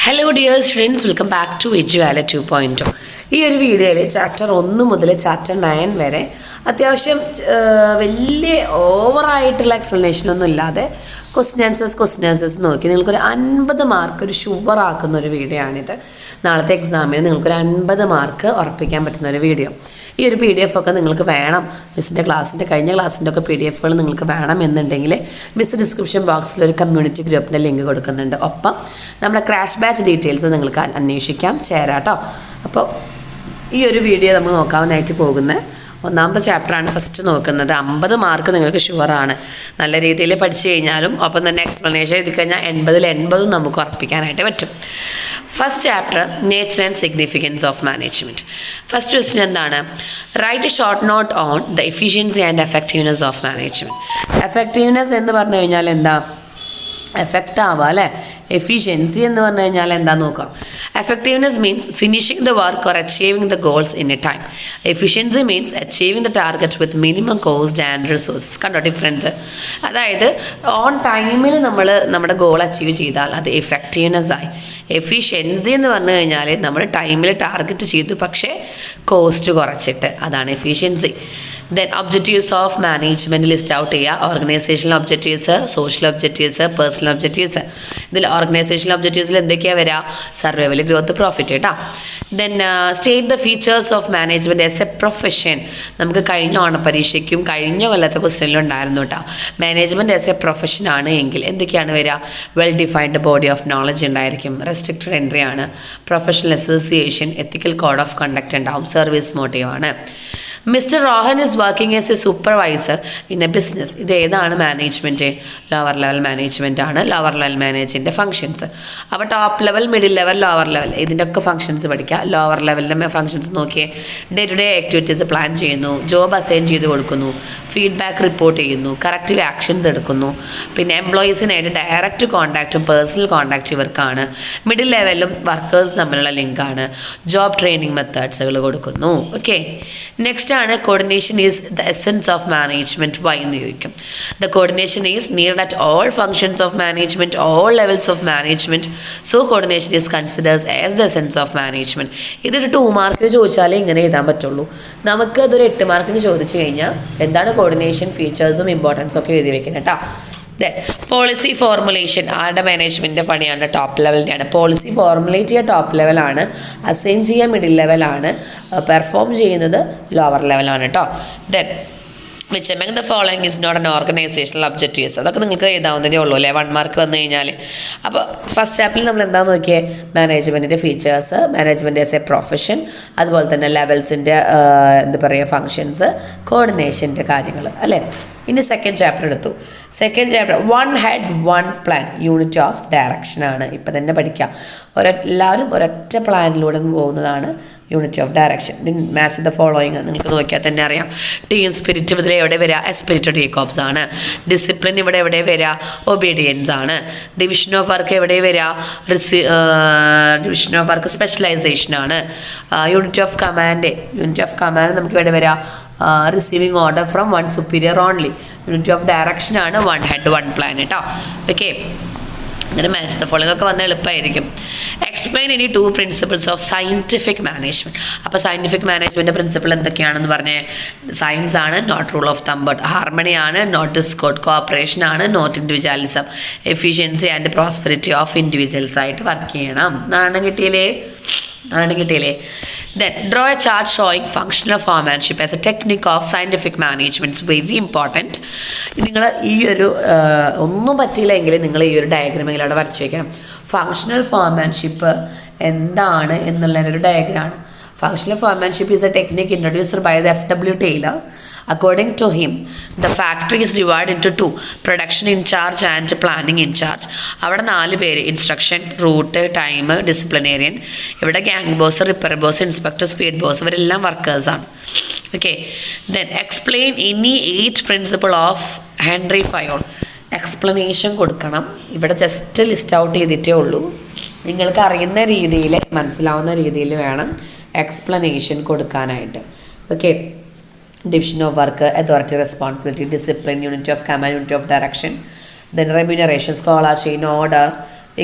Hello dear students, welcome back to Eduwala 2.0. ഈ ഒരു വീഡിയോയിൽ ചാപ്റ്റർ 1 മുതൽ ചാപ്റ്റർ 9 വരെ അത്യാവശ്യം വലിയ ഓവറായിട്ടുള്ള എക്സ്പ്ലനേഷനൊന്നും ഇല്ലാതെ ക്വസ്റ്റ്യൻ ആൻസേഴ്സ് നോക്കി നിങ്ങൾക്കൊരു 50 മാർക്ക് ഒരു ഷുവർ ആക്കുന്ന ഒരു വീഡിയോ ആണിത്. നാളത്തെ എക്സാമിന് നിങ്ങൾക്കൊരു 50 മാർക്ക് ഉറപ്പിക്കാൻ പറ്റുന്ന ഒരു വീഡിയോ. ഈ ഒരു PDF ഒക്കെ നിങ്ങൾക്ക് വേണം, മിസ്സിൻ്റെ കഴിഞ്ഞ ക്ലാസ്സിൻ്റെ ഒക്കെ PDFകൾ നിങ്ങൾക്ക് വേണം എന്നുണ്ടെങ്കിൽ മിസ് ഡിസ്ക്രിപ്ഷൻ ബോക്സിൽ ഒരു കമ്മ്യൂണിറ്റി ഗ്രൂപ്പിൻ്റെ ലിങ്ക് കൊടുക്കുന്നുണ്ട്. ഒപ്പം നമ്മുടെ ക്രാഷ് ബാച്ച് ഡീറ്റെയിൽസ് നിങ്ങൾക്ക് അന്വേഷിക്കാം, ചേരാട്ടോ. അപ്പോൾ ഈ ഒരു വീഡിയോ നമ്മൾ നോക്കാനായിട്ട് പോകുന്നത് ഒന്നാമത്തെ ചാപ്റ്ററാണ് ഫസ്റ്റ് നോക്കുന്നത്. 50 മാർക്ക് നിങ്ങൾക്ക് ഷുവറാണ്. നല്ല രീതിയിൽ പഠിച്ചു കഴിഞ്ഞാലും ഒപ്പം തന്നെ എക്സ്പ്ലനേഷൻ എഴുതി കഴിഞ്ഞാൽ 80-ൽ 80 നമുക്ക് ഉറപ്പിക്കാനായിട്ട് പറ്റും. First chapter nature and significance of management. First question എന്താണ്? Write a short note on the efficiency and effectiveness of management. Effectiveness എന്ന് പറഞ്ഞു കഴിഞ്ഞാൽ എന്താ? എഫക്റ്റ് ആവുക അല്ലേ. എഫിഷ്യൻസി എന്ന് പറഞ്ഞു കഴിഞ്ഞാൽ എന്താ നോക്കാം. Effectiveness means finishing the work or achieving the goals in A time. Efficiency means achieving the target with minimum cost and resources. കണ്ടോ ഡിഫറൻസ്? അതായത് ഓൺ ടൈമിൽ നമ്മൾ നമ്മുടെ ഗോൾ അച്ചീവ് ചെയ്താൽ അത് എഫക്റ്റീവ്നെസ് ആയി. എഫിഷ്യൻസി എന്ന് പറഞ്ഞു കഴിഞ്ഞാൽ നമ്മൾ ടൈമിൽ ടാർഗറ്റ് ചെയ്തു പക്ഷേ കോസ്റ്റ് കുറച്ചിട്ട്, അതാണ് efficiency. Then objectives of management list out ചെയ്യുക. Organisational objectives, social objectives, personal objectives. ഇതിൽ ഓർഗനൈസേഷണൽ ഒബ്ജക്റ്റീവ്സിൽ എന്തൊക്കെയാണ് വരിക? സർവൈവൽ, ഗ്രോത്ത്, പ്രോഫിറ്റ് കേട്ടോ. Then state the features of management as a profession. നമുക്ക് കഴിഞ്ഞ ഓണപ്പരീക്ഷയ്ക്കും കഴിഞ്ഞ കൊല്ലത്തെ ക്വസ്റ്റ്യനിലും ഉണ്ടായിരുന്നു കേട്ടോ. മാനേജ്മെൻറ്റ് ആസ് എ പ്രൊഫഷൻ ആണ് എങ്കിൽ എന്തൊക്കെയാണ് വരിക? Well defined body of knowledge ഉണ്ടായിരിക്കും, റെസ്ട്രിക്റ്റഡ് എൻട്രി ആണ്, professional association, ethical code of conduct ഉണ്ടാവും, സർവീസ് മോട്ടീവ് ആണ്. Mister Rohan is working as a supervisor in a business. ഇത് ഏതാണ് മാനേജ്മെൻറ്റ്? ലോവർ ലെവൽ മാനേജ്മെൻറ്റ് ആണ്. ലോവർ ലെവൽ മാനേജിൻ്റെ ഫംഗ്ഷൻസ്. അപ്പോൾ top level, middle level, lower level ഇതിൻ്റെ ഒക്കെ ഫംഗ്ഷൻസ് പഠിക്കുക. ലോവർ ലെവലിൻ്റെ ഫംഗ്ഷൻസ് നോക്കിയേ. Day to day activities plan ചെയ്യുന്നു, ജോബ് അസൈൻ ചെയ്ത് കൊടുക്കുന്നു, ഫീഡ്ബാക്ക് റിപ്പോർട്ട് ചെയ്യുന്നു, കറക്റ്റീവ് ആക്ഷൻസ് എടുക്കുന്നു. പിന്നെ എംപ്ലോയീസിനായിട്ട് ഡയറക്റ്റ് കോൺടാക്റ്റും പേഴ്സണൽ കോൺടാക്റ്റ് ഇവർക്കാണ്. മിഡിൽ ലെവലും വർക്കേഴ്സ് തമ്മിലുള്ള ലിങ്കാണ്. ജോബ് ട്രെയിനിങ് മെത്തേഡ്സുകൾ കൊടുക്കുന്നു. ഓക്കെ, നെക്സ്റ്റ് ആണ് coordination is the essence of management. Why എന്ന് ചോദിക്കും. The coordination is needed at all functions of management, all levels of management. So coordination is considers as the essence of management. ഇതൊരു 2 മാർക്കിന് ചോദിച്ചാലേ ഇങ്ങനെ എഴുതാൻ പറ്റുള്ളൂ. നമുക്ക് അതൊരു 8 മാർക്കിന് ചോദിച്ചു കഴിഞ്ഞാൽ എന്താണ് കോർഡിനേഷൻ, ഫീച്ചേഴ്സും ഇമ്പോർട്ടൻസും ഒക്കെ എഴുതി വെക്കുന്നത് കേട്ടോ. പോളിസി ഫോർമുലേഷൻ ആരുടെ മാനേജ്മെൻറ്റിൻ്റെ പണിയാണ്? ടോപ്പ് ലെവലിൻ്റെയാണ്. പോളിസി ഫോർമുലേറ്റ് ചെയ്യുക ടോപ്പ് ലെവലാണ്, അസൈൻ ചെയ്യുക മിഡിൽ ലെവലാണ്, പെർഫോം ചെയ്യുന്നത് ലോവർ ലെവലാണ് കേട്ടോ. Then which among the following is not an organisational objectives. അതൊക്കെ നിങ്ങൾക്ക് എഴുതാവുന്നതേ ഉള്ളൂ അല്ലേ, 1 മാർക്ക് വന്നു കഴിഞ്ഞാൽ. അപ്പോൾ ഫസ്റ്റ് സ്റ്റാപ്പിൽ നമ്മൾ എന്താണെന്ന് നോക്കിയേ? മാനേജ്മെൻറ്റിൻ്റെ features, management as a profession, അതുപോലെ തന്നെ ലെവൽസിൻ്റെ എന്താ പറയുക ഫങ്ഷൻസ്, കോർഡിനേഷൻ്റെ കാര്യങ്ങൾ അല്ലേ. ഇനി സെക്കൻഡ് ചാപ്റ്റർ എടുത്തു. Second chapter 1 head 1 plan, unit of ഡയറക്ഷനാണ്. ഇപ്പം തന്നെ പഠിക്കാം. എല്ലാവരും ഒരൊറ്റ പ്ലാനിലൂടെ പോകുന്നതാണ് unit of direction. Match the following നിങ്ങൾക്ക് നോക്കിയാൽ തന്നെ അറിയാം. ടീം സ്പിരിറ്റ് ഇതിൽ എവിടെ വരിക? എസ്പിരിറ്റഡ് ജേക്കോബ്സ് ആണ്. ഡിസിപ്ലിൻ ഇവിടെ എവിടെ വരിക? ഒബീഡിയൻസ് ആണ്. ഡിവിഷൻ ഓഫ് വർക്ക് എവിടെ വരിക? ഡിവിഷൻ ഓഫ് വർക്ക് സ്പെഷ്യലൈസേഷൻ ആണ്. യൂണിറ്റ് ഓഫ് കമാൻഡ് നമുക്ക് ഇവിടെ വരിക? Receiving order from 1 superior only. Unit of direction ആണ് 1 ഹെഡ് 1 പ്ലാൻ കേട്ടോ. ഓക്കെ, അങ്ങനെ മാച്ച് ദ ഫോളോയിങ് ഒക്കെ വന്നാൽ എളുപ്പമായിരിക്കും. Explain any 2 principles of scientific management. അപ്പോൾ സയൻറ്റിഫിക് മാനേജ്മെൻറ്റ് പ്രിൻസിപ്പിൾ എന്തൊക്കെയാണെന്ന് പറഞ്ഞേ? സയൻസ് ആണ്, not rule of thumb, harmony ആണ്, നോട്ട് ഡിസ്കോർഡ്, കോഓപ്പറേഷൻ ആണ്, not individualism, efficiency and prosperity of individuals ആയിട്ട് വർക്ക് ചെയ്യണം. നാണം കിട്ടിയില്ലേ? Then draw a chart showing functional foremanship as a technique of scientific management. It's very important. നിങ്ങൾ ഈ ഒരു ഒന്നും പറ്റിയില്ലെങ്കിൽ നിങ്ങൾ ഈ ഒരു ഡയഗ്രാമെങ്കിൽ അവിടെ വരച്ച് വയ്ക്കണം. ഫങ്ഷണൽ ഫോർമാൻഷിപ്പ് എന്താണ് എന്നുള്ളൊരു ഡയഗ്രാമാണ്. Functional foremanship is a technique introduced by the F.W. Taylor. According to him, the factory is divided into 2, production in charge and planning in charge. അവിടെ 4 പേര്: ഇൻസ്ട്രക്ഷൻ, റൂട്ട്, ടൈം, ഡിസിപ്ലിനേറിയൻ. ഇവിടെ gang boss, repair boss, inspector, speed boss, ഇവരെല്ലാം വർക്കേഴ്സാണ്. Okay, then explain any 8 principle of Henri Fayol. Explanation കൊടുക്കണം. ഇവിടെ just list out ചെയ്തിട്ടേ ഉള്ളൂ. നിങ്ങൾക്ക് അറിയുന്ന രീതിയിൽ, മനസ്സിലാവുന്ന രീതിയിൽ വേണം എക്സ്പ്ലനേഷൻ കൊടുക്കാനായിട്ട്. Okay, division of work, authority, responsibility, discipline, unit of command, unit of direction, then remuneration, scalar chain, order,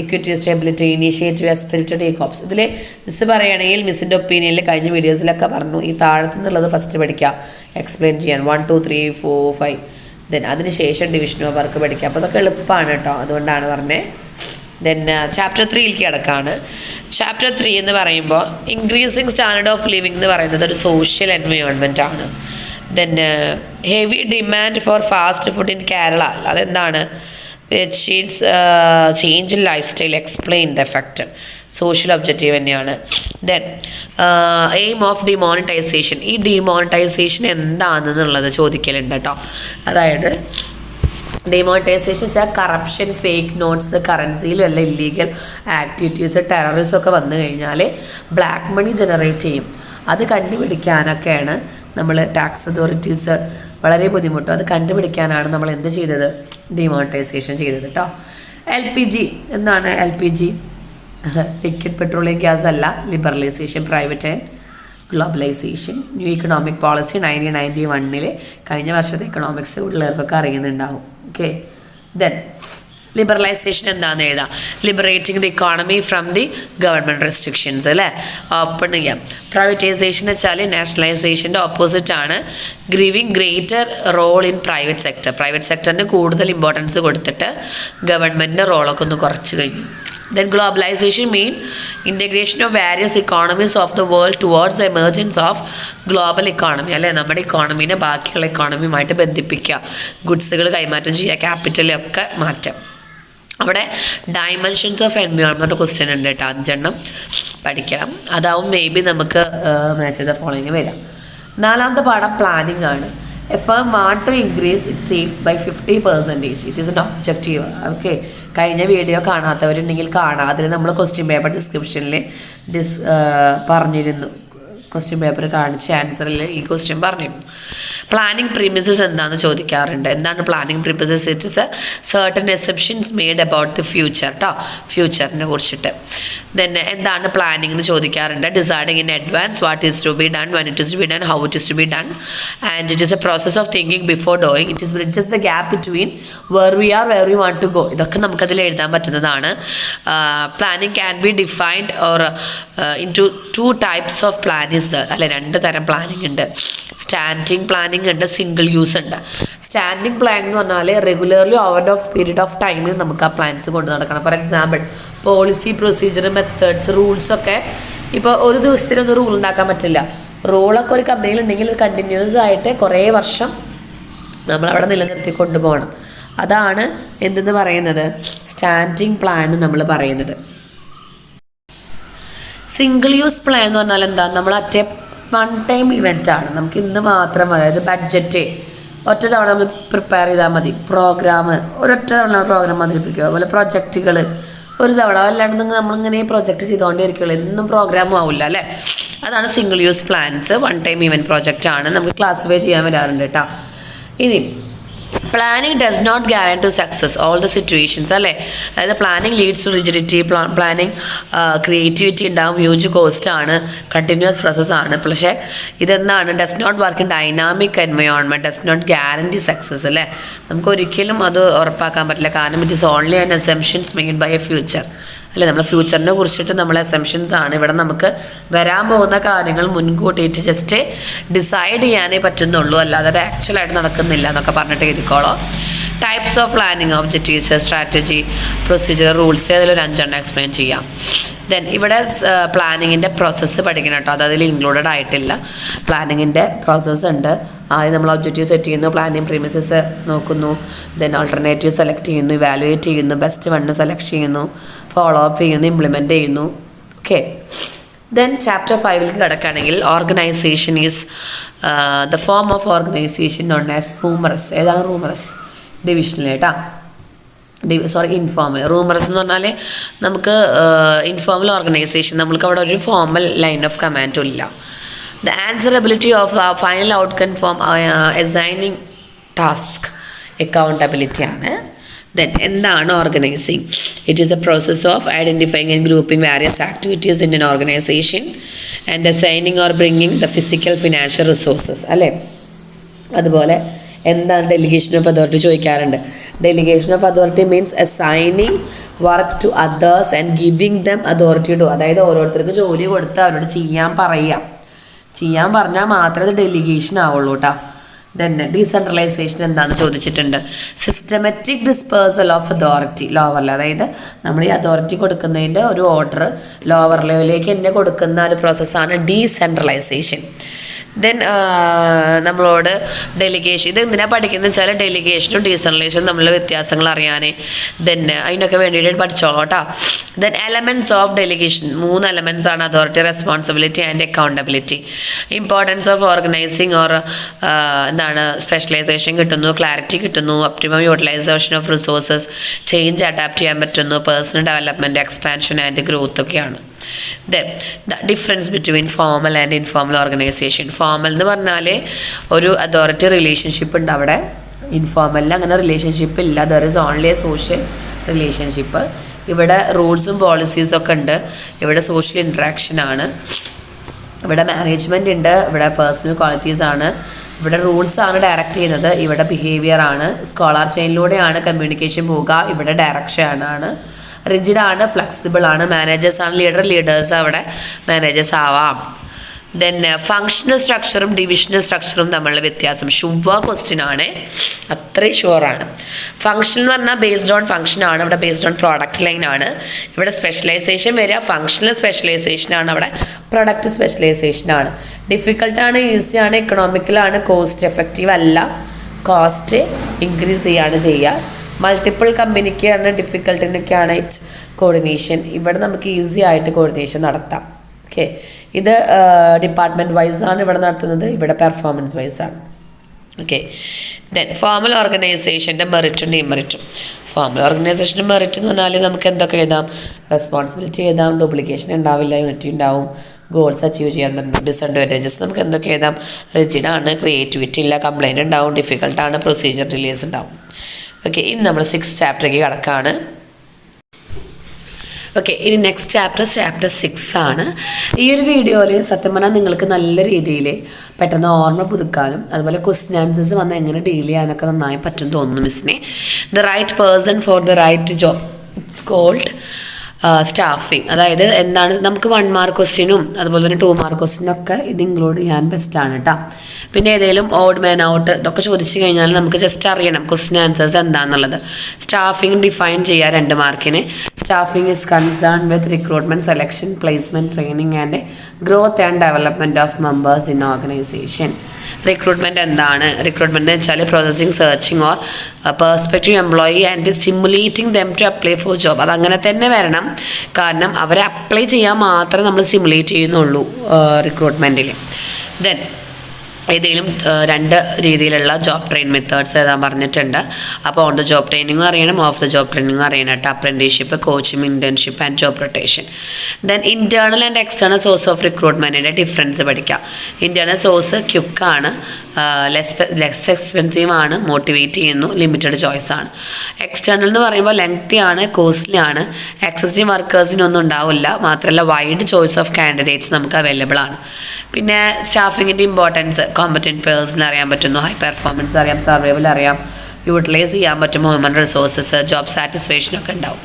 equity, stability, initiative, esprit de, corps. ഇതിൽ മിസ് പറയുകയാണെങ്കിൽ മിസ്സിൻ്റെ ഒപ്പീനിയനിൽ കഴിഞ്ഞ വീഡിയോസിലൊക്കെ പറഞ്ഞു ഈ താഴത്തു നിന്നുള്ളത് ഫസ്റ്റ് പഠിക്കുക, എക്സ്പ്ലെയിൻ ചെയ്യാൻ 1 2 3 4 5, ദെൻ അതിനുശേഷം ഡിവിഷൻ ഓഫ് വർക്ക് പഠിക്കുക. അപ്പോൾ അതൊക്കെ എളുപ്പമാണ് കേട്ടോ, അതുകൊണ്ടാണ് പറഞ്ഞത്. ദെൻ ചാപ്റ്റർ 3ലേക്ക് കിടക്കാണ്. ചാപ്റ്റർ 3 എന്ന് പറയുമ്പോൾ ഇൻക്രീസിങ് സ്റ്റാൻഡേർഡ് ഓഫ് ലിവിങ് എന്ന് പറയുന്നത് ഒരു സോഷ്യൽ എൻവയോൺമെൻറ്റ് ആണ്. Then heavy demand for fast food in Kerala, അതെന്താണ്? Which is change in life style, explain the effect, social objective തന്നെയാണ്. ദെൻ എയിം ഓഫ് ഡിമോണിറ്റൈസേഷൻ, ഈ ഡിമോണിറ്റൈസേഷൻ എന്താണെന്നുള്ളത് ചോദിക്കലുണ്ട് കേട്ടോ. അതായത് ഡിമോണിറ്റൈസേഷൻ വെച്ചാൽ കറപ്ഷൻ, ഫേക്ക് നോട്ട്സ്, കറൻസിയിലും എല്ലാം ഇല്ലീഗൽ ആക്ടിവിറ്റീസ്, ടെററിസം ഒക്കെ വന്നു കഴിഞ്ഞാൽ ബ്ലാക്ക് മണി ജനറേറ്റ് ചെയ്യും. അത് കണ്ടുപിടിക്കാനൊക്കെയാണ് നമ്മൾ ടാക്സ് അതോറിറ്റീസ് വളരെ ബുദ്ധിമുട്ടും. അത് കണ്ടുപിടിക്കാനാണ് നമ്മൾ എന്ത് ചെയ്തത്? ഡിമോണിറ്റൈസേഷൻ ചെയ്തത് കേട്ടോ. LPG എന്താണ്? LPG ലിക്വിഡ് പെട്രോളിയം ഗ്യാസ് അല്ല. Liberalisation, private and globalisation, new economic policy 1991 കഴിഞ്ഞ വർഷത്തെ എക്കണോമിക്സ് ഉള്ളവർക്കൊക്കെ അറിയുന്നുണ്ടാവും. ഓക്കെ. ദെൻ ലിബറലൈസേഷൻ എന്താണെന്ന് എഴുതാം. Liberating the economy from the government restrictions അല്ലേ, ഓപ്പൺ ചെയ്യാം. പ്രൈവറ്റൈസേഷൻ എന്ന് വെച്ചാൽ നാഷണലൈസേഷൻ്റെ ഓപ്പോസിറ്റ് ആണ്. Giving greater role in private sector, private സെക്ടറിന് കൂടുതൽ ഇമ്പോർട്ടൻസ് കൊടുത്തിട്ട് ഗവൺമെൻറ്റിൻ്റെ റോളൊക്കെ ഒന്ന് കുറച്ച് കഴിഞ്ഞു. Then globalization mean integration of various economies of the world towards the emergence of global economy അല്ലേ, നമ്മുടെ ഇക്കോണമീനെ ബാക്കിയുള്ള ഇക്കോണമിയുമായിട്ട് ബന്ധിപ്പിക്കുക, ഗുഡ്സുകൾ കൈമാറ്റം ചെയ്യുക, ക്യാപിറ്റലൊക്കെ മാറ്റാം. അവിടെ ഡയമെൻഷൻസ് ഓഫ് എൻവയോൺമെൻറ്റ് ക്വസ്റ്റ്യൻ ഉണ്ട് കേട്ടോ, 5 പഠിക്കണം. അതാവും മേ ബി നമുക്ക് മാച്ച് ദ ഫോളോയിങ് വരാം. 4ാമത്തെ പാഠം പ്ലാനിങ് ആണ്. A firm want to increase its sales by 50%. It is an objective. Okay, കഴിഞ്ഞ വീഡിയോ കാണാത്തവരുണ്ടെങ്കിൽ കാണാം. അതിൽ നമ്മൾ ക്വസ്റ്റ്യൻ പേപ്പർ ഡിസ്ക്രിപ്ഷനിൽ പറഞ്ഞിരുന്നു. ക്വസ്റ്റ്യൻ പേപ്പർ കാണിച്ച ആൻസറിൽ ഈ ക്വസ്റ്റ്യൻ പറഞ്ഞിരുന്നു. പ്ലാനിങ് പ്രീമിസസ് എന്താണെന്ന് ചോദിക്കാറുണ്ട്. എന്താണ് planning premises? It is a certain assumptions made about the future കേട്ടോ, ഫ്യൂച്ചറിനെ കുറിച്ചിട്ട്. ദെൻ എന്താണ് പ്ലാനിങ് എന്ന് ചോദിക്കാറുണ്ട്. Deciding in advance what is to be done, when it is to be done, how it is to be done, and it is a process of thinking before doing. It is bridges the gap between where we are where we want to go. ഇതൊക്കെ നമുക്കതിൽ എഴുതാൻ പറ്റുന്നതാണ്. Planning can be defined or in two types of plan is there അല്ലെ, 2 തരം planning ഉണ്ട്. Standing planning ഉണ്ട്, single use ഉണ്ട്. Standing plan എന്ന് പറഞ്ഞാൽ regularly over of period of ടൈമിൽ നമുക്ക് ആ പ്ലാൻസ് കൊണ്ട് നടക്കണം. For example policy, procedure, methods, റൂൾസൊക്കെ ഇപ്പോൾ ഒരു ദിവസത്തിനൊന്നും റൂൾ ഉണ്ടാക്കാൻ പറ്റില്ല. റൂളൊക്കെ ഒരു കമ്പനിയിൽ ഉണ്ടെങ്കിൽ കണ്ടിന്യൂസ് ആയിട്ട് കുറേ വർഷം നമ്മളവിടെ നിലനിർത്തി കൊണ്ടുപോകണം. അതാണ് എന്തെന്ന് പറയുന്നത്, സ്റ്റാൻഡിങ് പ്ലാൻ നമ്മൾ പറയുന്നത്. സിംഗിൾ യൂസ് പ്ലാൻ എന്ന് പറഞ്ഞാൽ എന്താ, നമ്മൾ വൺ ടൈം ഇവൻ്റ് ആണ്. നമുക്ക് ഇന്ന് മാത്രം, അതായത് ബഡ്ജറ്റ് ഒറ്റ തവണ നമ്മൾ പ്രിപ്പയർ ചെയ്താൽ മതി. പ്രോഗ്രാം ഒരൊറ്റ തവണ പ്രോഗ്രാം അവതരിപ്പിക്കുക. അതുപോലെ പ്രൊജക്റ്റുകൾ ഒരു തവണ, അല്ലാണ്ട് നമ്മളിങ്ങനെ പ്രൊജക്റ്റ് ചെയ്തുകൊണ്ടിരിക്കുകയുള്ളൂ, എന്നും പ്രോഗ്രാമും ആവില്ല അല്ലേ. അതാണ് single use plans. One time event project ആണ്. നമുക്ക് ക്ലാസിഫൈ ചെയ്യാൻ വരാറുണ്ട് കേട്ടോ. ഇനി planning does not guarantee to success all the situations അല്ലേ. അതായത് planning leads to rigidity, planning creativity ഉണ്ടാവും, ഹ്യൂജ് കോസ്റ്റ് ആണ്, കണ്ടിന്യൂസ് പ്രോസസ്സാണ്. പക്ഷേ ഇതെന്താണ്, does not work in dynamic environment, does not guarantee success അല്ലേ. നമുക്ക് ഒരിക്കലും അത് ഉറപ്പാക്കാൻ പറ്റില്ല. കാരണം it is only an assumptions made by a future അല്ലേ. നമ്മൾ ഫ്യൂച്ചറിനെ കുറിച്ചിട്ട് നമ്മൾ അസംഷൻസ് ആണ്. ഇവിടെ നമുക്ക് വരാൻ പോകുന്ന കാര്യങ്ങൾ മുൻകൂട്ടിയിട്ട് ജസ്റ്റ് ഡിസൈഡ് ചെയ്യാനേ പറ്റുന്നുള്ളൂ, അല്ലാതെ അത് ആക്ച്വലായിട്ട് നടക്കുന്നില്ല എന്നൊക്കെ പറഞ്ഞിട്ട് എഴുതിക്കോളോ. Types of planning, objectives, strategy, procedure, rules, അതിലൊരു 5 എക്സ്പ്ലെയിൻ ചെയ്യാം. ദെൻ ഇവിടെ പ്ലാനിങ്ങിൻ്റെ പ്രോസസ്സ് പഠിക്കണം കേട്ടോ, അത് അതിൽ ഇൻക്ലൂഡഡ് ആയിട്ടില്ല. പ്ലാനിങ്ങിൻ്റെ പ്രോസസ്സ് ഉണ്ട്. ആദ്യം നമ്മൾ ഒബ്ജക്റ്റീവ് സെറ്റ് ചെയ്യുന്നു, പ്ലാനിങ് പ്രീമിസസ് നോക്കുന്നു, ദെൻ ആൾട്ടർനേറ്റീവ് സെലക്ട് ചെയ്യുന്നു, ഇവാലുവേറ്റ് ചെയ്യുന്നു, ബെസ്റ്റ് വണ്ണ് സെലക്ട് ചെയ്യുന്നു, ഫോളോ അപ്പ് ചെയ്യുന്നു, ഇംപ്ലിമെൻറ്റ് ചെയ്യുന്നു. ഓക്കെ. ദെൻ ചാപ്റ്റർ 5ലേക്ക് കിടക്കുകയാണെങ്കിൽ organisation is the form of organisation known as rumours. ഏതാണ് റൂമറസ്? ഡിവിഷനിൽ കേട്ടോ, ഇൻഫോർമൽ. റൂമറസ് എന്ന് പറഞ്ഞാൽ നമുക്ക് ഇൻഫോർമൽ ഓർഗനൈസേഷൻ, നമ്മൾക്ക് അവിടെ ഒരു ഫോർമൽ ലൈൻ ഓഫ് കമാൻഡും ഇല്ല. The answerability of final outcome form assigning task, accountability ആണ്. ദെൻ എന്താണ് organising? It is a process of identifying and grouping various activities in an organisation and assigning or bringing the physical financial resources അല്ലേ. അതുപോലെ എന്താണ് delegation of authority ചോദിക്കാറുണ്ട്. Delegation of authority means assigning work to others and giving them authority to, അതായത് ഓരോരുത്തർക്ക് ജോലി കൊടുത്ത് അവരോട് ചെയ്യാൻ പറഞ്ഞാൽ മാത്രമേ അത് ഡെലിഗേഷൻ ആവുള്ളൂ കേട്ടോ. തന്നെ ഡീസെൻട്രലൈസേഷൻ എന്താണെന്ന് ചോദിച്ചിട്ടുണ്ട്. Systematic dispersal of authority lower, അതായത് നമ്മൾ ഈ അതോറിറ്റി കൊടുക്കുന്നതിൻ്റെ ഒരു ഓർഡർ ലോവർ ലെവലിലേക്ക് തന്നെ കൊടുക്കുന്ന ഒരു പ്രോസസ്സാണ് ഡീസെൻട്രലൈസേഷൻ. ദെൻ നമ്മളോട് ഡെലിഗേഷൻ, ഇത് എന്തിനാണ് പഠിക്കുന്നത് വെച്ചാൽ ഡെലിഗേഷനും ഡീസെൻട്രലൈസേഷനും തമ്മിലുള്ള വ്യത്യാസങ്ങൾ അറിയാൻ. ദെൻ അതിനൊക്കെ വേണ്ടിയിട്ട് പഠിച്ചോളൂ കേട്ടോ. Then elements of delegation, 3 elements ആണ്: authority, responsibility and accountability. Importance of organising or specialisation കിട്ടുന്നു, ക്ലാരിറ്റി കിട്ടുന്നു, optimum utilisation of resources, change adapt ചെയ്യാൻ പറ്റുന്നു, personal development, expansion and growth ഒക്കെയാണ്. Then the difference between formal and informal organisation. Formal എന്ന് പറഞ്ഞാൽ ഒരു authority relationship ഉണ്ട്, അവിടെ ഇൻഫോമലിൽ അങ്ങനെ റിലേഷൻഷിപ്പ് ഇല്ല. There is only A social relationship. ഇവിടെ റൂൾസും പോളിസീസും ഒക്കെ ഉണ്ട്, ഇവിടെ സോഷ്യൽ ഇൻട്രാക്ഷൻ ആണ്, ഇവിടെ മാനേജ്മെൻ്റ് ഉണ്ട്, ഇവിടെ പേഴ്സണൽ ക്വാളിറ്റീസ് ആണ്, ഇവിടെ റൂൾസ് ആണ് ഡയറക്റ്റ് ചെയ്യുന്നത്, ഇവിടെ ബിഹേവിയർ ആണ്, സ്കോളർ ചെയിനിലൂടെയാണ് കമ്മ്യൂണിക്കേഷൻ പോവുക, ഇവിടെ ഡയറക്ഷൻ ആണ്. റിജിഡ് ആണ്, ഫ്ലെക്സിബിൾ ആണ്, മാനേജേഴ്സ് ആണ് ലീഡേഴ്സ് അവിടെ മാനേജേഴ്സ് ആവാം. ദെൻ ഫങ്ഷണൽ സ്ട്രക്ചറും ഡിവിഷണൽ സ്ട്രക്ചറും തമ്മിലുള്ള വ്യത്യാസം ഷുവർ ക്വസ്റ്റ്യൻ ആണ്, അത്രയും ഷുവറാണ്. ഫങ്ഷൻ എന്ന് പറഞ്ഞാൽ ബേസ്ഡ് ഓൺ ഫങ്ഷൻ ആണ്, ഇവിടെ ബേസ്ഡ് ഓൺ പ്രോഡക്റ്റ് ലൈൻ ആണ്. ഇവിടെ സ്പെഷ്യലൈസേഷൻ വരിക ഫങ്ഷണൽ സ്പെഷ്യലൈസേഷൻ ആണ്, അവിടെ പ്രൊഡക്റ്റ് സ്പെഷ്യലൈസേഷൻ ആണ്. ഡിഫിക്കൽട്ടാണ്, ഈസിയാണ്, എക്കണോമിക്കലാണ്, കോസ്റ്റ് എഫക്റ്റീവ് അല്ല, കോസ്റ്റ് ഇൻക്രീസ് ചെയ്യാണ് ചെയ്യുക. മൾട്ടിപ്പിൾ കമ്പനിക്കാണ്, ഡിഫിക്കൽട്ടിനൊക്കെയാണ് ഇറ്റ് കോർഡിനേഷൻ. ഇവിടെ നമുക്ക് ഈസി ആയിട്ട് കോർഡിനേഷൻ നടത്താം. ഓക്കെ, ഇത് ഡിപ്പാർട്ട്മെൻറ്റ് വൈസ് ആണ് ഇവിടെ നടത്തുന്നത്, ഇവിടെ പെർഫോമൻസ് വൈസ് ആണ്. ഓക്കെ, ദെൻ ഫോമൽ ഓർഗനൈസേഷൻ്റെ മെറിറ്റും ഡിമെറിറ്റും. ഫോമൽ ഓർഗനൈസേഷൻ്റെ മെറിറ്റ് എന്ന് പറഞ്ഞാൽ നമുക്ക് എന്തൊക്കെ എഴുതാം? റെസ്പോൺസിബിലിറ്റി എഴുതാം, ഡ്യൂപ്ലിക്കേഷൻ ഉണ്ടാവില്ല, യൂണിറ്റി ഉണ്ടാവും, ഗോൾസ് അച്ചീവ് ചെയ്യാൻ പറ്റും. ഡിസഡ്വാൻറ്റേജസ് നമുക്ക് എന്തൊക്കെ എഴുതാം? റിജിഡാണ്, ക്രിയേറ്റിവിറ്റി ഇല്ല, കംപ്ലൈൻറ്റ് ഉണ്ടാവും, ഡിഫിക്കൽട്ടാണ്, പ്രൊസീജിയർ ഡിലേസ് ഉണ്ടാവും. ഓക്കെ, ഇനി നമ്മൾ 6th ചാപ്റ്ററിലേക്ക് കടക്കാണ്. ഓക്കെ, ഇനി നെക്സ്റ്റ് ചാപ്റ്റർ 6 ആണ്. ഈ ഒരു വീഡിയോയിൽ സത്യം പറഞ്ഞാൽ നിങ്ങൾക്ക് നല്ല രീതിയിൽ പെട്ടെന്ന് ഓർമ്മ പുതുക്കാനും അതുപോലെ ക്വസ്റ്റ്യൻ ആൻസേഴ്സ് വന്ന് എങ്ങനെ ഡീൽ ചെയ്യാനൊക്കെ നന്നായി പറ്റും തോന്നുന്നു മിസ്സിനെ. The right person for the right job, it's called staffing. അതായത് എന്താണ്, നമുക്ക് 1 മാർക്ക് ക്വസ്റ്റ്യനും അതുപോലെ തന്നെ 2 മാർക്ക് ക്വസ്റ്റ്യനൊക്കെ ഇത് ഇൻക്ലൂഡ് ചെയ്യാൻ ബെസ്റ്റാണ് കേട്ടോ. പിന്നെ ഏതെങ്കിലും ഓഡ് മാൻ ഔട്ട് ഇതൊക്കെ ചോദിച്ചു കഴിഞ്ഞാൽ നമുക്ക് ജസ്റ്റ് അറിയണം ക്വസ്റ്റ്യൻ ആൻസേഴ്സ് എന്താണെന്നുള്ളത്. സ്റ്റാഫിങ് ഡിഫൈൻ ചെയ്യുക 2 മാർക്കിന്. Staffing is concern with recruitment, selection, placement, training and growth and development of members in organisation. Recruitment എന്താണ്? റിക്രൂട്ട്മെൻറ്റ് എന്ന് വെച്ചാൽ processing, searching or perspective employee and stimulating them to apply for job. അതങ്ങനെ തന്നെ വരണം, കാരണം അവരെ അപ്ലൈ ചെയ്യാൻ മാത്രമേ നമ്മൾ സ്റ്റിമുലേറ്റ് ചെയ്യുന്നുള്ളൂ റിക്രൂട്ട്മെൻറ്റിൽ. ദെൻ ഏതെങ്കിലും 2 രീതിയിലുള്ള ജോബ് ട്രെയിൻ മെത്തേഡ്സ് എഴുതാൻ പറഞ്ഞിട്ടുണ്ട്. അപ്പോൾ ഓൺ ദ ജോബ് ട്രെയിനിങ്ങും അറിയണം, ഓഫ് ദ ജോബ് ട്രെയിനിങ്ങും അറിയണം കേട്ടോ. Apprenticeship, coaching, internship and job rotation. Then internal and external source of റിക്രൂട്ട്മെൻറ്റിൻ്റെ ഡിഫറൻസ് പഠിക്കാം. ഇൻറ്റേർണൽ സോഴ്സ് ക്യുക്കാണ്, ലെസ് എക്സ്പെൻസീവ് ആണ്, മോട്ടിവേറ്റ് ചെയ്യുന്നു, ലിമിറ്റഡ് ചോയ്സ് ആണ്. എക്സ്റ്റേണൽ എന്ന് പറയുമ്പോൾ ലെങ്തി ആണ്, കോസ്റ്റ്ലി ആണ്, എക്സിസ്റ്റിംഗ് വർക്കേഴ്സിനൊന്നും ഉണ്ടാവില്ല, മാത്രമല്ല വൈഡ് ചോയ്സ് ഓഫ് കാൻഡിഡേറ്റ്സ് നമുക്ക് അവൈലബിൾ ആണ്. പിന്നെ സ്റ്റാഫിങ്ങിൻ്റെ ഇമ്പോർട്ടൻസ്, കോമ്പറ്റൻറ്റ് പേഴ്സൺ അറിയാൻ പറ്റുന്നു, ഹൈ പെർഫോമൻസ് അറിയാം, സർവൈവൽ അറിയാം, യൂട്ടിലൈസ് ചെയ്യാൻ പറ്റും ഹ്യൂമൻ റിസോഴ്സസ്, ജോബ് സാറ്റിസ്ഫാക്ഷനൊക്കെ ഉണ്ടാവും.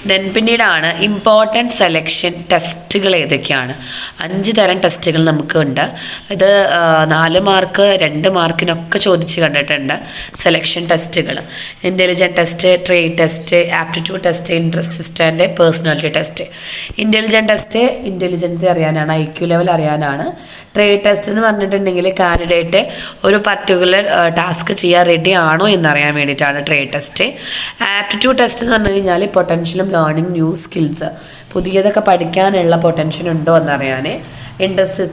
ദെൻ പിന്നീടാണ് ഇമ്പോർട്ടൻറ്റ് സെലക്ഷൻ ടെസ്റ്റുകൾ ഏതൊക്കെയാണ്. 5 തരം ടെസ്റ്റുകൾ നമുക്കുണ്ട്. ഇത് 4 മാർക്ക് 2 മാർക്കിനൊക്കെ ചോദിച്ച് കണ്ടിട്ടുണ്ട്. സെലക്ഷൻ ടെസ്റ്റുകൾ: intelligent test, trade test, aptitude test, interest test and personality test. Intelligent test intelligence അറിയാനാണ്, IQ ലെവൽ അറിയാനാണ്. ട്രേഡ് ടെസ്റ്റ് എന്ന് പറഞ്ഞിട്ടുണ്ടെങ്കിൽ കാൻഡിഡേറ്റ് ഒരു പർട്ടിക്കുലർ ടാസ്ക് ചെയ്യാൻ റെഡി ആണോ എന്നറിയാൻ വേണ്ടിയിട്ടാണ് ട്രേഡ് ടെസ്റ്റ്. ആപ്റ്റിറ്റ്യൂഡ് ടെസ്റ്റ് എന്ന് പറഞ്ഞു കഴിഞ്ഞാൽ പൊട്ടൻഷ്യലും ലേണിംഗ് ന്യൂ സ്കിൽസ്, പുതിയതൊക്കെ പഠിക്കാനുള്ള പൊട്ടൻഷ്യൽ ഉണ്ടോ എന്നറിയാൻ. ഇൻട്രസ്റ്റ്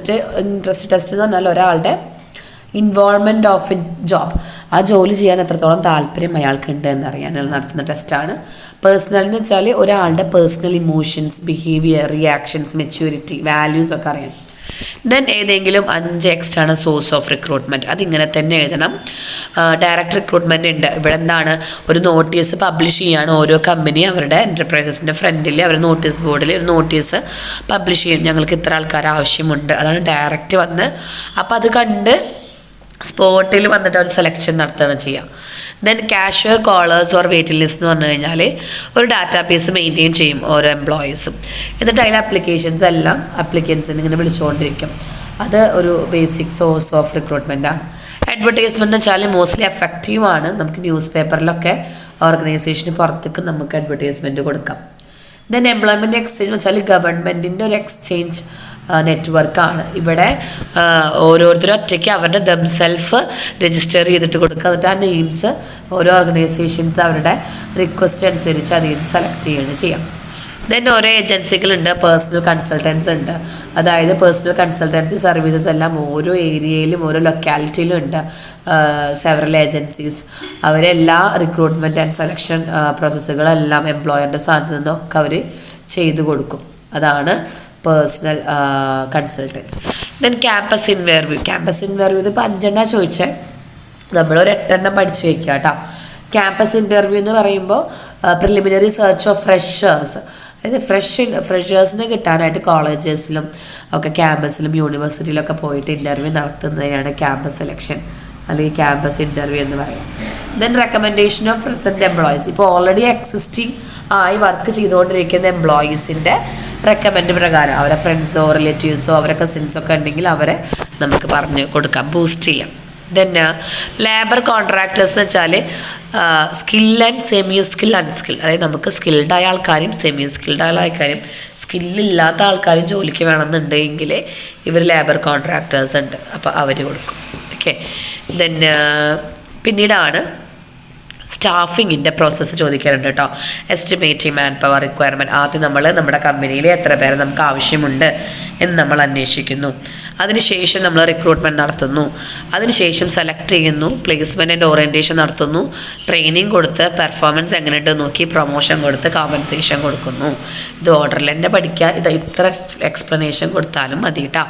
ടെസ്റ്റ് എന്ന് പറഞ്ഞാൽ ഒരാളുടെ ഇൻവോൾവ്മെൻറ്റ് ഓഫ് എ ജോബ്, ആ ജോലി ചെയ്യാൻ എത്രത്തോളം താല്പര്യം അയാൾക്കുണ്ട് എന്നറിയാൻ നടത്തുന്ന ടെസ്റ്റാണ്. പേഴ്സണൽ എന്ന് വെച്ചാൽ ഒരാളുടെ personal emotions, behaviour, reactions, maturity, values ഒക്കെ അറിയാം. ദെൻ ഏതെങ്കിലും 5 എക്സ്റ്റേണൽ സോഴ്സ് ഓഫ് റിക്രൂട്ട്മെൻറ്റ്, അതിങ്ങനെ തന്നെ എഴുതണം. ഡയറക്റ്റ് റിക്രൂട്ട്മെൻറ്റ് ഉണ്ട്. ഇവിടെ എന്താണ്, ഒരു നോട്ടീസ് പബ്ലിഷ് ചെയ്യാണ് ഓരോ കമ്പനി അവരുടെ എൻ്റർപ്രൈസസിൻ്റെ ഫ്രണ്ടിൽ അവർ നോട്ടീസ് ബോർഡിൽ ഒരു നോട്ടീസ് പബ്ലിഷ് ചെയ്യും, ഞങ്ങൾക്ക് ഇത്ര ആൾക്കാർ ആവശ്യമുണ്ട്. അതാണ് ഡയറക്റ്റ് വന്ന്, അപ്പോൾ അത് കണ്ട് സ്പോട്ടിൽ വന്നിട്ട് ഒരു സെലക്ഷൻ നടത്തുകയാണ് ചെയ്യുക. Then casual callers or waiting list എന്ന് പറഞ്ഞു കഴിഞ്ഞാൽ ഒരു ഡാറ്റാബേസ് മെയിൻറ്റെയിൻ ചെയ്യും ഓരോ എംപ്ലോയീസും. എന്നിട്ട് അതിലെ അപ്ലിക്കേഷൻസ് എല്ലാം അപ്ലിക്കൻസിന് ഇങ്ങനെ വിളിച്ചുകൊണ്ടിരിക്കും. അത് ഒരു ബേസിക് സോഴ്സ് ഓഫ് റിക്രൂട്ട്മെൻ്റ് ആണ്. അഡ്വർടൈസ്മെൻറ്റ് വെച്ചാൽ മോസ്റ്റ്ലി എഫക്റ്റീവ് ആണ്. നമുക്ക് ന്യൂസ് പേപ്പറിലൊക്കെ ഓർഗനൈസേഷന് പുറത്തേക്ക് നമുക്ക് അഡ്വർടൈസ്മെൻറ്റ് കൊടുക്കാം. ദെൻ എംപ്ലോയ്മെൻറ്റ് എക്സ്ചേഞ്ച് വെച്ചാൽ ഗവൺമെൻറ്റിൻ്റെ ഒരു എക്സ്ചേഞ്ച് നെറ്റ്വർക്കാണ്. ഇവിടെ ഓരോരുത്തരും ഒറ്റയ്ക്ക് അവരുടെ ദംസെൽഫ് രജിസ്റ്റർ ചെയ്തിട്ട് കൊടുക്കുക. എന്നിട്ട് ആ നെയിംസ് ഓരോ ഓർഗനൈസേഷൻസ് അവരുടെ റിക്വസ്റ്റ് അനുസരിച്ച് അതിൽ നിന്ന് സെലക്ട് ചെയ്യുകയാണ് ചെയ്യാം. ദെൻ ഓരോ ഏജൻസികളുണ്ട്, പേഴ്സണൽ കൺസൾട്ടൻസ് ഉണ്ട്. അതായത് പേഴ്സണൽ കൺസൾട്ടൻസി സർവീസസ് എല്ലാം ഓരോ ഏരിയയിലും ഓരോ ലൊക്കാലിറ്റിയിലും ഉണ്ട്. സെവറൽ ഏജൻസീസ് അവരെല്ലാ റിക്രൂട്ട്മെൻറ്റ് ആൻഡ് സെലക്ഷൻ പ്രോസസ്സുകളെല്ലാം എംപ്ലോയറുടെ സ്ഥാനത്ത് നിന്നൊക്കെ അവർ ചെയ്തു കൊടുക്കും. അതാണ് personnel consultants. Then campus interview. Campus interview ഇതിപ്പോൾ 5 ചോദിച്ചാൽ നമ്മളൊരു 8 പഠിച്ചു വയ്ക്കുക കേട്ടോ. ക്യാമ്പസ് ഇൻ്റർവ്യൂ എന്ന് പറയുമ്പോൾ പ്രിലിമിനറി സെർച്ച് ഓഫ് ഫ്രഷേഴ്സ്, അതായത് ഫ്രഷേഴ്സിനെ കിട്ടാനായിട്ട് കോളേജസിലും ഒക്കെ ക്യാമ്പസിലും യൂണിവേഴ്സിറ്റിയിലൊക്കെ പോയിട്ട് ഇൻ്റർവ്യൂ നടത്തുന്നതിനാണ് ക്യാമ്പസ് സെലക്ഷൻ അല്ലെങ്കിൽ ക്യാമ്പസ് ഇൻ്റർവ്യൂ എന്ന് പറയാം. Then recommendation of present employees. ഇപ്പോൾ ഓൾറെഡി എക്സിസ്റ്റിംഗ് ആയി വർക്ക് ചെയ്തുകൊണ്ടിരിക്കുന്ന എംപ്ലോയീസിൻ്റെ റെക്കമെൻഡ് പ്രകാരം അവരെ ഫ്രണ്ട്സോ റിലേറ്റീവ്സോ അവരെ കസിൻസൊക്കെ ഉണ്ടെങ്കിൽ അവരെ നമുക്ക് പറഞ്ഞു കൊടുക്കാം, ബൂസ്റ്റ് ചെയ്യാം. ദെൻ ലേബർ കോൺട്രാക്ടേഴ്സ് എന്ന് വെച്ചാൽ സ്കിൽ ആൻഡ് സെമി സ്കിൽ അൺസ്കിൽ, അതായത് നമുക്ക് സ്കിൽഡായ ആൾക്കാരും സെമി സ്കിൽഡായ ആൾക്കാരും സ്കില്ലില്ലാത്ത ആൾക്കാരും ജോലിക്ക് വേണമെന്നുണ്ടെങ്കിൽ ഇവർ ലേബർ കോൺട്രാക്ടേഴ്സ് ഉണ്ട്, അപ്പോൾ അവർ കൊടുക്കും. ഓക്കെ. ദെൻ പിന്നീടാണ് സ്റ്റാഫിങ്ങിൻ്റെ പ്രോസസ്സ് ചോദിക്കാറുണ്ട് കേട്ടോ. Estimating man power requirement. ആദ്യം നമ്മൾ നമ്മുടെ കമ്പനിയിൽ എത്ര പേരെ നമുക്ക് ആവശ്യമുണ്ട് എന്ന് നമ്മൾ അന്വേഷിക്കുന്നു. അതിനുശേഷം നമ്മൾ റിക്രൂട്ട്മെൻറ്റ് നടത്തുന്നു. അതിനുശേഷം സെലക്ട് ചെയ്യുന്നു, പ്ലേസ്മെൻറ്റ് ആൻഡ് ഓറിയൻറ്റേഷൻ നടത്തുന്നു, ട്രെയിനിങ് കൊടുത്ത് പെർഫോമൻസ് എങ്ങനെയുണ്ട് നോക്കി പ്രൊമോഷൻ കൊടുത്ത് കോമ്പൻസേഷൻ കൊടുക്കുന്നു. ഇത് ഓർഡറിൽ തന്നെ പഠിക്കുക. ഇത് ഇത്ര എക്സ്പ്ലനേഷൻ കൊടുത്താലും മതി കേട്ടോ.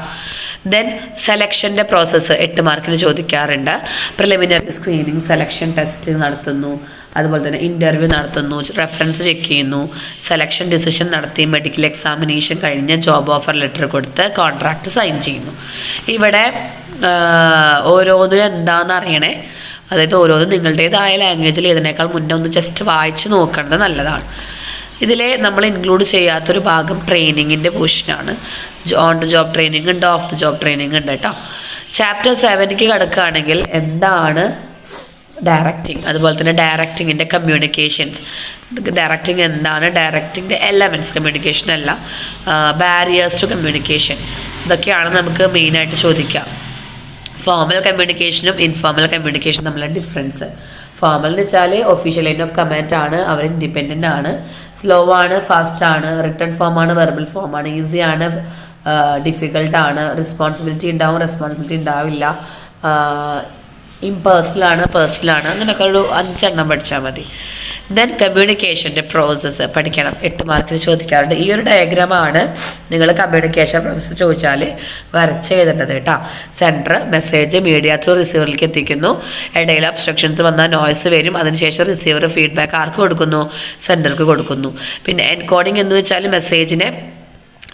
ദെൻ സെലക്ഷൻ്റെ പ്രോസസ്സ് 8 മാർക്കിന് ചോദിക്കാറുണ്ട്. പ്രിലിമിനറി സ്ക്രീനിങ് സെലക്ഷൻ ടെസ്റ്റ് നടത്തുന്നു, അതുപോലെ തന്നെ ഇൻ്റർവ്യൂ നടത്തുന്നു, റെഫറൻസ് ചെക്ക് ചെയ്യുന്നു, സെലക്ഷൻ ഡിസിഷൻ നടത്തി മെഡിക്കൽ എക്സാമിനേഷൻ കഴിഞ്ഞ് ജോബ് ഓഫർ ലെറ്റർ കൊടുത്ത് കോൺട്രാക്റ്റ് സൈൻ ചെയ്യുന്നു. ഇവിടെ ഓരോന്നിനും എന്താണെന്ന് അറിയണേ. അതായത് ഓരോന്നും നിങ്ങളുടേതായ ലാംഗ്വേജിൽ ഇതിനേക്കാൾ മുന്നേ ഒന്ന് ജസ്റ്റ് വായിച്ച് നോക്കേണ്ടത് നല്ലതാണ്. ഇതിൽ നമ്മൾ ഇൻക്ലൂഡ് ചെയ്യാത്തൊരു ഭാഗം ട്രെയിനിങ്ങിൻ്റെ പോർഷനാണ്. ഓൺ ദ ജോബ് ട്രെയിനിങ് ഉണ്ട്, ഓഫ് ദ ജോബ് ട്രെയിനിങ് ഉണ്ട് കേട്ടോ. ചാപ്റ്റർ 7ക്ക് കിടക്കുകയാണെങ്കിൽ എന്താണ് ഡയറക്റ്റിംഗ്, അതുപോലെ തന്നെ ഡയറക്റ്റിങ്ങിൻ്റെ കമ്മ്യൂണിക്കേഷൻസ്. ഡയറക്റ്റിംഗ് എന്താണ്, ഡയറക്റ്റിങ്ങിൻ്റെ എലമെൻറ്റ്സ്, കമ്മ്യൂണിക്കേഷൻ അല്ല, ബാരിയേഴ്സ് ടു കമ്മ്യൂണിക്കേഷൻ, ഇതൊക്കെയാണ് നമുക്ക് മെയിനായിട്ട് ചോദിക്കുക. ഫോർമൽ കമ്മ്യൂണിക്കേഷനും ഇൻഫോർമൽ കമ്മ്യൂണിക്കേഷനും തമ്മിലുള്ള ഡിഫറൻസ്. ഫോർമൽ എന്ന് വെച്ചാൽ ഒഫീഷ്യൽ ലൈൻ ഓഫ് കമാൻഡ് ആണ്, അവർ ഇൻഡിപെൻഡൻ്റ് ആണ്, സ്ലോ ആണ്, ഫാസ്റ്റ് ആണ്, റിട്ടേൺ ഫോമാണ്, വെർബൽ ഫോമാണ്, ഈസി ആണ്, ഡിഫിക്കൽട്ടാണ്, റെസ്പോൺസിബിലിറ്റി ഉണ്ടാവും, റെസ്പോൺസിബിലിറ്റി ഉണ്ടാവില്ല, ഇംപേഴ്സണലാണ്, പേഴ്സണലാണ്, അങ്ങനെയൊക്കെ ഒരു 5 പഠിച്ചാൽ മതി. ദെൻ കമ്മ്യൂണിക്കേഷൻ്റെ പ്രോസസ്സ് പഠിക്കണം. 8 മാർക്കിന് ചോദിക്കാറുണ്ട്. ഈ ഒരു ഡയഗ്രാമാണ് നിങ്ങൾ കമ്മ്യൂണിക്കേഷൻ പ്രോസസ്സ് ചോദിച്ചാൽ വരച്ച് എഴുതേണ്ടത് കേട്ടോ. സെൻറ്റർ മെസ്സേജ് മീഡിയ ത്രൂ റിസീവറിലേക്ക് എത്തിക്കുന്നു. ഇടയിൽ ഒബ്സ്ട്രക്ഷൻസ് വന്നാൽ നോയ്സ് വരും. അതിനുശേഷം റിസീവർ ഫീഡ്ബാക്ക് ആർക്ക് കൊടുക്കുന്നു, സെൻറ്റർക്ക് കൊടുക്കുന്നു. പിന്നെ എൻകോഡിങ് എന്ന് വെച്ചാൽ മെസ്സേജിനെ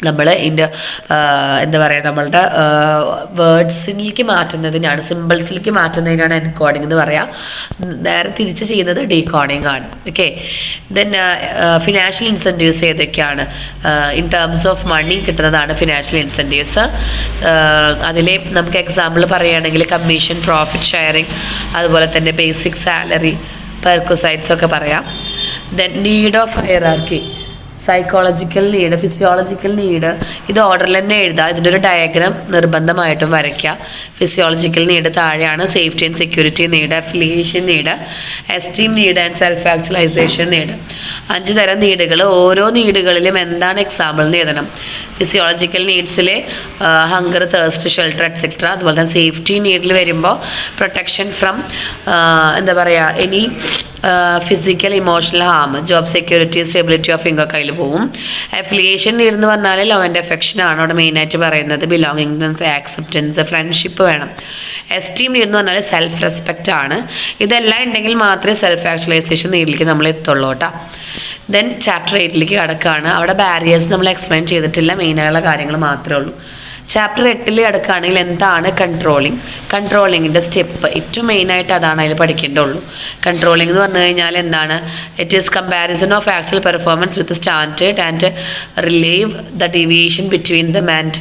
നമ്മൾ എന്താ പറയുക, നമ്മളുടെ വേർഡ്സിലേക്ക് മാറ്റുന്നതിനാണ്, സിമ്പിൾസിലേക്ക് മാറ്റുന്നതിനാണ് എൻകോഡിങ് എന്ന് പറയുക. നേരെ തിരിച്ച് ചെയ്യുന്നത് ഡീകോഡിങ് ആണ്. ഓക്കെ. ദെൻ ഫിനാൻഷ്യൽ ഇൻസെൻറ്റീവ്സ് ഏതൊക്കെയാണ്, ഇൻ ടേംസ് ഓഫ് മണി കിട്ടുന്നതാണ് ഫിനാൻഷ്യൽ ഇൻസെൻറ്റീവ്സ്. അതിലെ നമുക്ക് എക്സാമ്പിൾ പറയുകയാണെങ്കിൽ കമ്മീഷൻ, പ്രോഫിറ്റ് ഷെയറിങ്, അതുപോലെ തന്നെ ബേസിക് സാലറി, പെർക്വസൈറ്റ്സ് ഒക്കെ പറയാം. Then need of hierarchy, psychological need, physiological need, ഇത് ഓർഡറിൽ തന്നെ എഴുതുക. ഇതിൻ്റെ ഒരു ഡയഗ്രാം നിർബന്ധമായിട്ടും വരയ്ക്കുക. ഫിസിയോളജിക്കൽ നീഡ് താഴെയാണ്, safety and security need, affiliation need, esteem need and self actualisation need. 5 തരം നീഡുകൾ. ഓരോ നീഡുകളിലും എന്താണ് എക്സാമ്പിൾ എന്ന് എഴുതണം. ഫിസിയോളജിക്കൽ നീഡ്സിൽ ഹങ്കർ, തേഴ്സ്റ്റ്, ഷെൽട്ടർ എക്സെട്ര. അതുപോലെ തന്നെ സേഫ്റ്റി നീഡിൽ വരുമ്പോൾ പ്രൊട്ടക്ഷൻ ഫ്രം എന്താ പറയുക, any physical emotional harm, job security, stability of income കയ്യിൽ പോവും. അഫിലിയേഷൻ നീഡ് എന്ന് പറഞ്ഞാൽ ലവ് ആൻഡ് അഫെക്ഷൻ ആണ് അവിടെ മെയിനായിട്ട് പറയുന്നത്. ബിലോങ്ങിങ്സ്, ആക്സെപ്റ്റൻസ്, ഫ്രണ്ട്ഷിപ്പ് വേണം. എസ്റ്റീം നീഡ് എന്ന് പറഞ്ഞാൽ സെൽഫ് റെസ്പെക്റ്റ് ആണ്. ഇതെല്ലാം ഉണ്ടെങ്കിൽ മാത്രമേ സെൽഫ് ആക്ച്വലൈസേഷൻ നീഡിലേക്ക് നമ്മൾ എത്തുള്ളൂ കേട്ടോ. ദെൻ ചാപ്റ്റർ 8ലേക്ക് കടക്കുകയാണ്. അവിടെ ബാരിയേഴ്സ് നമ്മൾ എക്സ്പ്ലെയിൻ ചെയ്തിട്ടില്ല, മെയിനായുള്ള കാര്യങ്ങൾ മാത്രമേ ഉള്ളൂ. ചാപ്റ്റർ 8 കിടക്കുകയാണെങ്കിൽ എന്താണ് കൺട്രോളിങ്ങിൻ്റെ സ്റ്റെപ്പ്, ഏറ്റവും മെയിനായിട്ട് അതാണ് അതിൽ പഠിക്കേണ്ടുള്ളൂ. കൺട്രോളിംഗ് എന്ന് പറഞ്ഞു കഴിഞ്ഞാൽ എന്താണ്? It is comparison of actual performance with standard and relieve the deviation between them and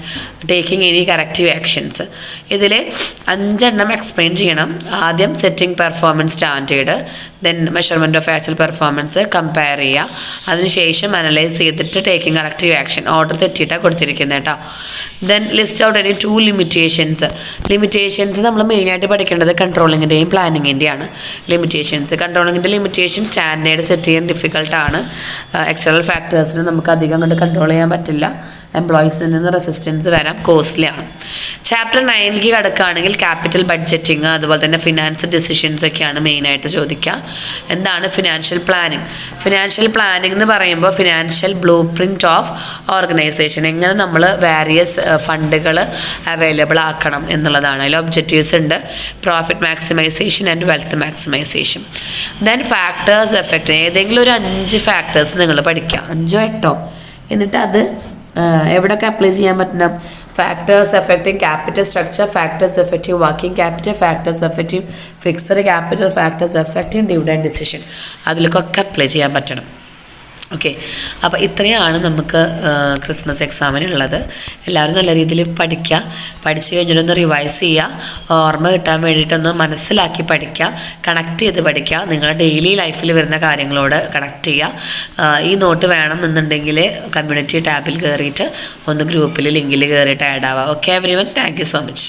taking any corrective actions. ഇതിൽ 5 എക്സ്പ്ലെയിൻ ചെയ്യണം. ആദ്യം setting performance standard, then measurement of actual performance, compare ചെയ്യുക, അതിനുശേഷം അനലൈസ് ചെയ്തിട്ട് ടേക്കിംഗ് കറക്റ്റീവ് ആക്ഷൻ. ഓർഡർ തെറ്റിയിട്ടാണ് കൊടുത്തിരിക്കുന്നത് കേട്ടോ. Then list out any 2 limitations നമ്മൾ മെയിനായിട്ട് പഠിക്കേണ്ടത് കൺട്രോളിങ്ങിൻ്റെയും പ്ലാനിങ്ങിൻ്റെയാണ്. കൺട്രോളിങ്ങിൻ്റെ ലിമിറ്റേഷൻ സ്റ്റാൻഡേർഡ് സെറ്റ് ചെയ്യാൻ ഡിഫിക്കൽട്ടാണ്. എക്സ്റ്റേണൽ ഫാക്ടേഴ്സിന് നമുക്ക് അധികം കണ്ട് കൺട്രോൾ ചെയ്യാൻ പറ്റില്ല. എംപ്ലോയീസിൽ നിന്ന് റെസിസ്റ്റൻസ് വരാം, കോസ്റ്റ്ലിയാണ്. ചാപ്റ്റർ 9 കിടക്കുകയാണെങ്കിൽ ക്യാപിറ്റൽ ബഡ്ജറ്റിങ്, അതുപോലെ തന്നെ ഫിനാൻസ് ഡിസിഷൻസ് ഒക്കെയാണ് മെയിനായിട്ട് ചോദിക്കുക. എന്താണ് ഫിനാൻഷ്യൽ പ്ലാനിങ് എന്ന് പറയുമ്പോൾ financial blue print of organisation, എങ്ങനെ നമ്മൾ വാരിയസ് ഫണ്ടുകൾ അവൈലബിൾ ആക്കണം എന്നുള്ളതാണ്. അതിൽ ഒബ്ജക്റ്റീവ്സ് ഉണ്ട്, profit maximisation and wealth maximisation. Then factors effect, ഏതെങ്കിലും ഒരു 5 ഫാക്ടേഴ്സ് നിങ്ങൾ പഠിക്കുക, 5 8, എന്നിട്ട് അത് എവിടെയൊക്കെ അപ്ലൈ ചെയ്യാൻ പറ്റണം? Factors affecting capital structure, factors effective working capital, factors effective fixed capital, factors effective dividend decision, അതിലേക്കൊക്കെ അപ്ലൈ ചെയ്യാൻ പറ്റണം. ഓക്കെ, അപ്പോൾ ഇത്രയാണ് നമുക്ക് ക്രിസ്മസ് എക്സാമിനുള്ളത്. എല്ലാവരും നല്ല രീതിയിൽ പഠിച്ചു കഴിഞ്ഞിട്ടൊന്ന് റിവൈസ് ചെയ്യുക, ഓർമ്മ കിട്ടാൻ വേണ്ടിയിട്ടൊന്ന് മനസ്സിലാക്കി പഠിക്കുക, കണക്ട് ചെയ്ത് പഠിക്കുക, നിങ്ങളുടെ ഡെയിലി ലൈഫിൽ വരുന്ന കാര്യങ്ങളോട് കണക്ട് ചെയ്യുക. ഈ നോട്ട് വേണം എന്നുണ്ടെങ്കിൽ കമ്മ്യൂണിറ്റി ടാബിൽ കയറിയിട്ട് ഒന്ന് ഗ്രൂപ്പിൽ ലിങ്കിൽ കയറിയിട്ട് ആഡ് ആവുക. Okay everyone, thank you so much.